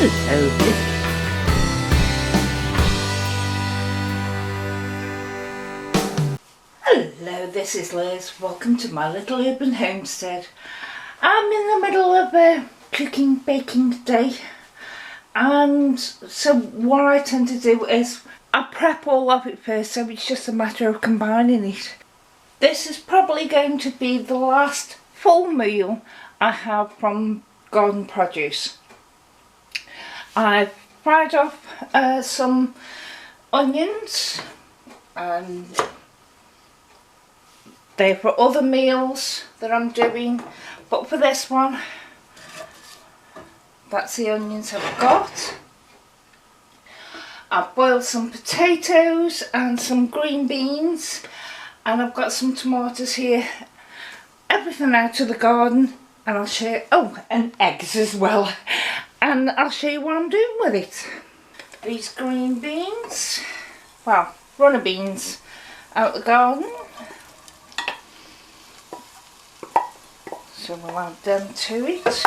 Hello. Hello, this is Liz. Welcome to my little urban homestead. I'm in the middle of a cooking, baking day, and so what I tend to do is I prep all of it first, so it's just a matter of combining it. This is probably going to be the last full meal I have from garden produce. I've fried off some onions, and they're for other meals that I'm doing, but for this one, that's the onions I've got. I've boiled some potatoes and some green beans, and I've got some tomatoes here. Everything out of the garden, and I'll show you, oh, and eggs as well, and I'll show you what I'm doing with it. These green beans, well, runner beans out of the garden. So we'll add them to it.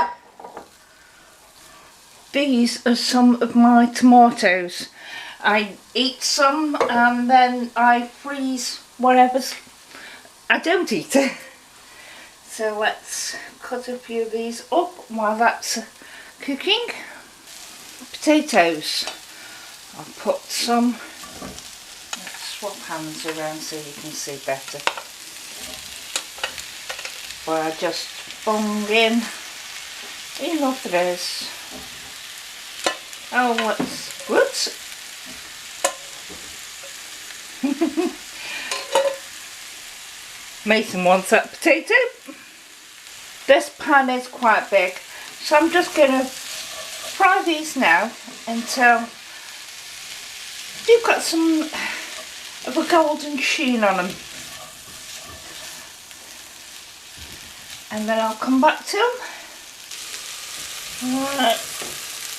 These are some of my tomatoes. I eat some and then I freeze whatever's I don't eat. So let's cut a few of these up while that's cooking. Potatoes. I'll put some, let's swap hands around so you can see better. Where I just bung in enough there is. Oh, whoops. Mason wants that potato. This pan is quite big, so I'm just going to fry these now until they've got some of a golden sheen on them. And then I'll come back to them.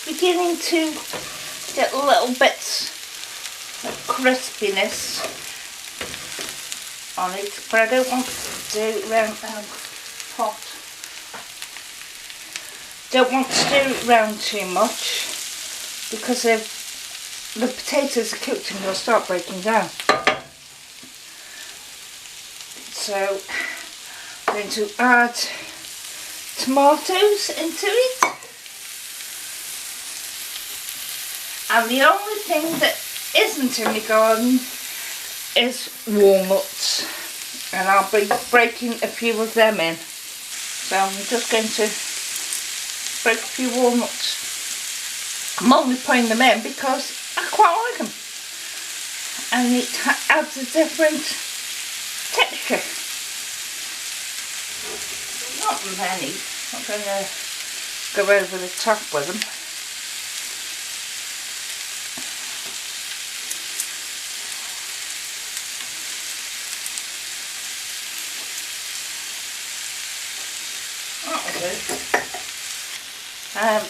Beginning to get little bits of crispiness on it, but I don't want to do it round hot. Don't want to do it round too much because if the potatoes are cooked and they'll start breaking down. So I'm going to add tomatoes into it, and the only thing that isn't in the garden is walnuts, and I'll be breaking a few of them in. So I'm just going to break a few walnuts. I'm only putting them in because I quite like them, and it adds a different texture. Not many, I'm going to go over the top with them.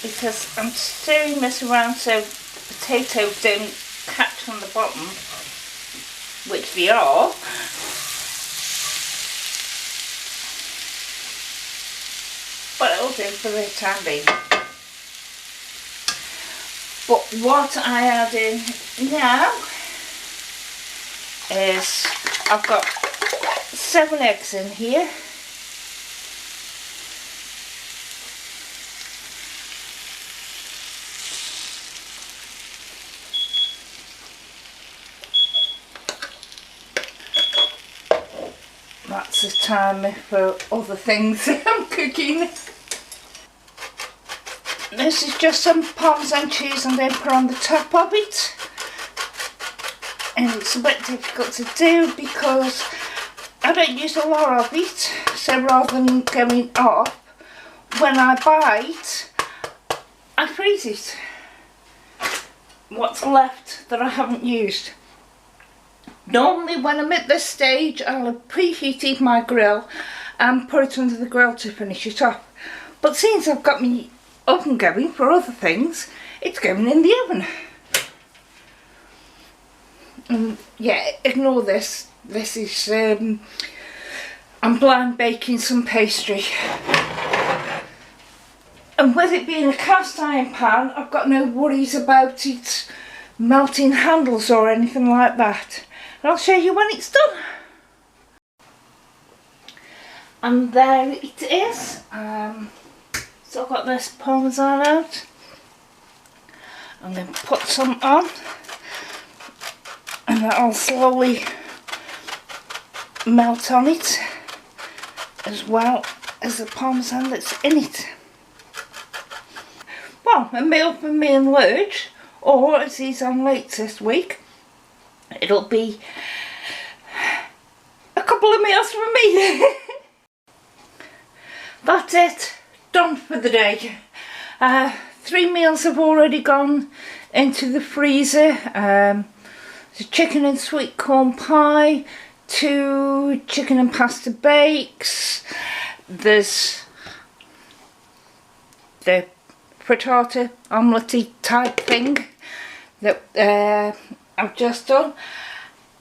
Because I'm stirring this around so the potatoes don't catch on the bottom, which they are. But it'll do for the time being. But what I add in now is I've got 7 eggs in here. That's the time for other things I'm cooking. This is just some Parmesan cheese I'm going to put on the top of it. And it's a bit difficult to do because I don't use a lot of it. So rather than going off, when I buy it, I freeze it. What's left that I haven't used. Normally when I'm at this stage I'll have preheated my grill and put it under the grill to finish it off. But since I've got my oven going for other things, it's going in the oven. Yeah, ignore this. This is, I'm blind baking some pastry. And with it being a cast iron pan, I've got no worries about it melting handles or anything like that. And I'll show you when it's done. And there it is. So I've got this parmesan out. I'm going to put some on, and that'll slowly melt on it, as well as the parmesan that's in it. Well, a meal for me and Lurch, or as he's on late this week, it'll be a couple of meals for me. That's it, done for the day. 3 meals have already gone into the freezer. The chicken and sweet corn pie, 2 chicken and pasta bakes, there's the frittata omelette type thing that I've just done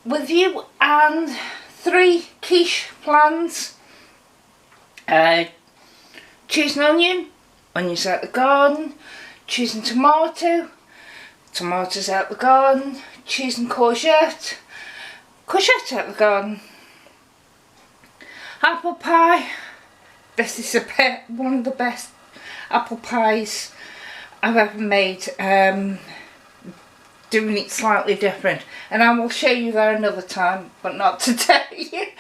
with you, and 3 quiche plans. Cheese and onion, onions out the garden, cheese and tomato, tomatoes out the garden, cheese and courgette, courgette out the garden. Apple pie, this is one of the best apple pies I've ever made, doing it slightly different, and I will show you that another time, but not today.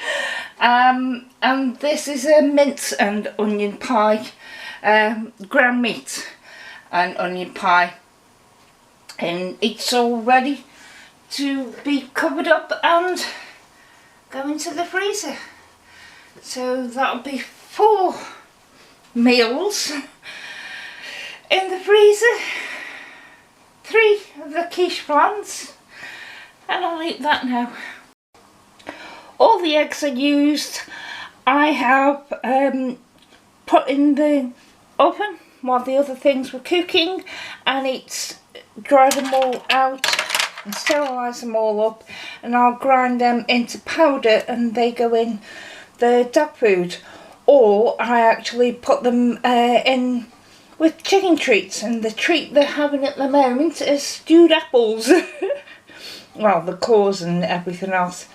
And this is a mince and onion pie, ground meat and onion pie, and it's all ready to be covered up and go into the freezer. So that'll be 4 meals in the freezer, 3 of the quiche plans, and I'll eat that now. All the eggs I used I have put in the oven while the other things were cooking, and it's dried them all out and sterilised them all up, and I'll grind them into powder and they go in the dog food, or I actually put them in with chicken treats, and the treat they're having at the moment is stewed apples. Well, the cores and everything else,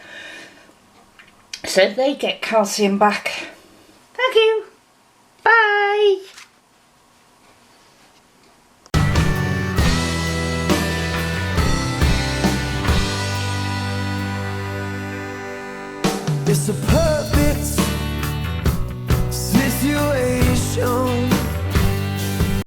so they get calcium back. Thank you. Bye. It's a